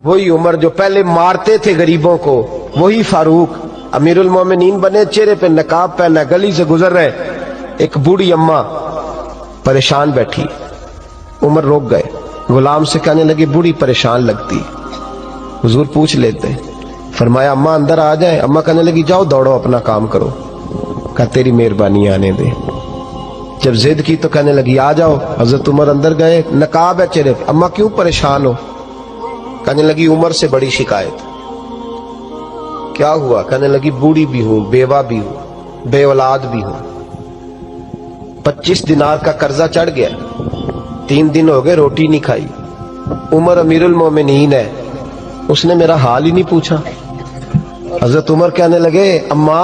वही उमर जो पहले मारते थे गरीबों को, वही फारूक अमीरुल मोमिनीन बने, चेहरे पे नकाब पहना, गली से गुजर रहे, एक बूढ़ी अम्मा परेशान बैठी। उमर रोक गए, गुलाम से कहने लगे बूढ़ी परेशान लगती। हुजूर पूछ लेते, फरमाया अम्मा अंदर आ जाए। अम्मा कहने लगी जाओ दौड़ो अपना काम करो। कहा तेरी मेहरबानी आने दे। जब जिद की तो कहने लगी आ जाओ। हजरत उमर अंदर गए, नकाब है चेहरे पे। अम्मा क्यों परेशान हो? कहने लगी उमर से बड़ी शिकायत। क्या हुआ? कहने लगी बूढ़ी भी हूं, बेवा भी हूं, बे औलाद भी हूं, 25 दिनार का कर्जा चढ़ गया, 3 दिन हो गए रोटी नहीं खाई। उमर अमीरुल मोमिनीन है, उसने मेरा हाल ही नहीं पूछा। हजरत उमर कहने लगे अम्मा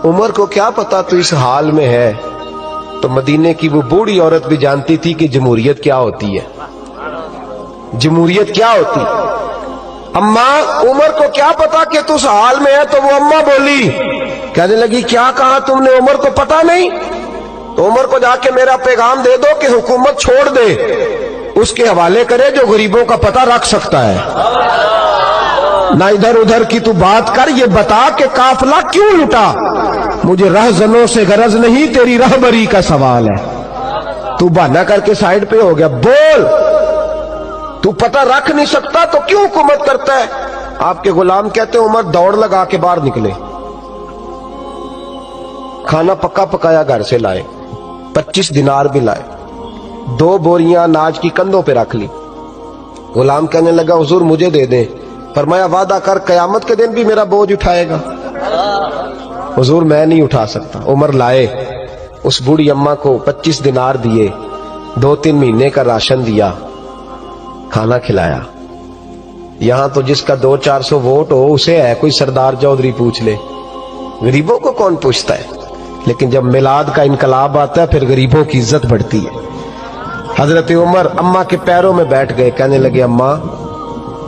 उमर को क्या पता तू इस हाल में है। तो मदीने की वो बूढ़ी औरत भी जानती थी कि जमहूरियत क्या होती है, जमहूरियत क्या होती। अम्मा उमर को क्या पता कि तू इस हाल में है। तो वो अम्मा बोली, कहने लगी क्या कहा तुमने, उमर को पता नहीं? तो उमर को जाके मेरा पैगाम दे दो कि हुकूमत छोड़ दे, उसके हवाले करे जो गरीबों का पता रख सकता है। ना इधर उधर की तू बात कर, ये बता कि काफिला क्यों लुटा। मुझे रहजनों से गरज नहीं, तेरी रहबरी का सवाल है। तू बहाना करके साइड पे हो गया, बोल। तू पता रख नहीं सकता तो क्यों हुकूमत करता है? आपके गुलाम कहते उमर दौड़ लगा के बाहर निकले, खाना पक्का पकाया घर से लाए, 25 दिनार भी लाए, 2 बोरियां अनाज की कंधों पे रख ली। गुलाम कहने लगा हुजूर मुझे दे दे। फरमाया वादा कर कयामत के दिन भी मेरा बोझ उठाएगा। हुजूर मैं नहीं उठा सकता। उमर लाए, उस बूढ़ी अम्मा को 25 दिनार दिए, 2-3 महीने का राशन दिया, खाना खिलाया। यहां तो जिसका 200-400 वोट हो उसे है कोई सरदार चौधरी पूछ ले, गरीबों को कौन पूछता है। लेकिन जब मिलाद का इनकलाब आता है फिर गरीबों की इज्जत बढ़ती है। हजरत उमर अम्मा के पैरों में बैठ गए, कहने लगे अम्मा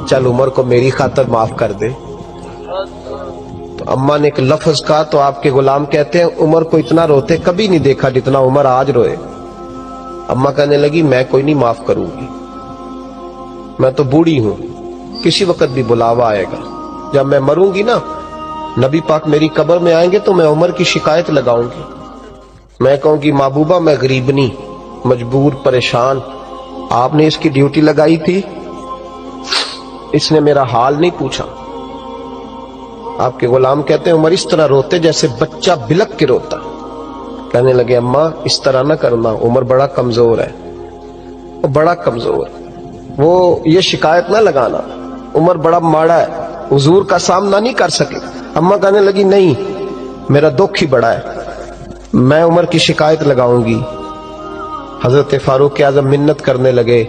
चल उमर को मेरी खातर माफ कर दे। तो अम्मा ने एक लफ्ज कहा तो आपके गुलाम कहते हैं उमर को इतना रोते कभी नहीं देखा जितना उमर आज रोए। अम्मा कहने लगी मैं कोई नहीं माफ करूंगी, मैं तो बूढ़ी हूं, किसी वक्त भी बुलावा आएगा। जब मैं मरूंगी ना, नबी पाक मेरी कब्र में आएंगे तो मैं उमर की शिकायत लगाऊंगी। मैं कहूंगी महबूबा मैं गरीबनी, मजबूर, परेशान, आपने इसकी ड्यूटी लगाई थी, इसने मेरा हाल नहीं पूछा। आपके गुलाम कहते हैं उमर इस तरह रोते जैसे बच्चा बिलक के रोता। कहने लगे अम्मा इस तरह ना करना, उमर बड़ा कमजोर है, वो बड़ा कमजोर, वो ये शिकायत ना लगाना, उमर बड़ा माड़ा है, हुजूर का सामना नहीं कर सके। अम्मा कहने लगी नहीं मेरा दुख ही बड़ा है, मैं उमर की शिकायत लगाऊंगी। हजरत फारूक आज़म मिन्नत करने लगे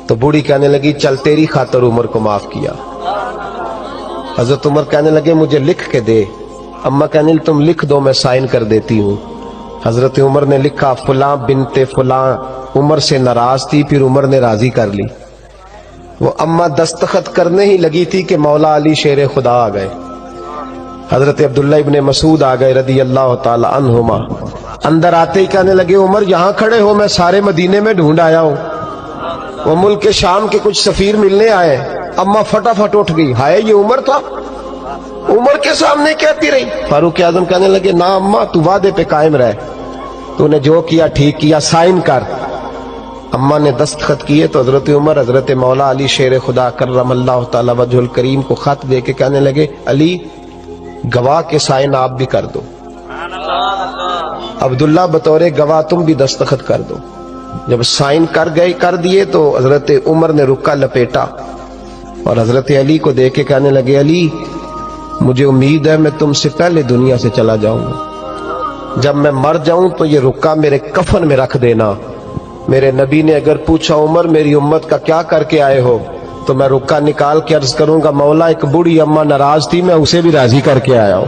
तो बूढ़ी कहने लगी चल तेरी खातर उमर को माफ किया। हजरत उमर कहने लगे मुझे लिख के दे। अम्मा कहने लगी तुम लिख दो मैं साइन कर देती हूँ। हजरत उमर ने लिखा फुला बिनते फुला उमर से नाराज थी, फिर उमर ने राजी कर ली। वो अम्मा दस्तखत करने ही लगी थी कि मौला अली शेर खुदा आ गए। हजरत अब्दुल्ला इब्ने मसूद आ गए रदी अल्लाह ताला अन्हुमा। अंदर आते ही कहने लगे उमर यहाँ खड़े हो, मैं सारे मदीने में ढूंढ आया हूँ, वो मुल्क के शाम के कुछ सफीर मिलने आए। अम्मा फटाफट उठ गई, हाय ये उमर था, उमर के सामने कहती रही। फारूक आजम कहने लगे ना अम्मा तू वादे पे कायम रह, तूने जो किया ठीक किया, साइन कर। अम्मा ने दस्तखत किए तो हजरत उमर हजरत मौला अली शेर खुदा कर्रमल्लाहु ताला वजहुल करीम को खत दे के कहने लगे अली गवाह के साइन आप भी कर दो, अब्दुल्ला बतौरे गवाह तुम भी दस्तखत कर दो। जब साइन कर दिए तो हजरत उमर ने रुक्का लपेटा और हजरत अली को देख के कहने लगे अली मुझे उम्मीद है मैं तुमसे पहले दुनिया से चला जाऊंगा, जब मैं मर जाऊं तो ये रुक्का मेरे कफन में रख देना। मेरे नबी ने अगर पूछा उमर मेरी उम्मत का क्या करके आए हो, तो मैं रुक्का निकाल के अर्ज करूंगा मौला एक बूढ़ी अम्मा नाराज थी, मैं उसे भी राजी करके आया हूं।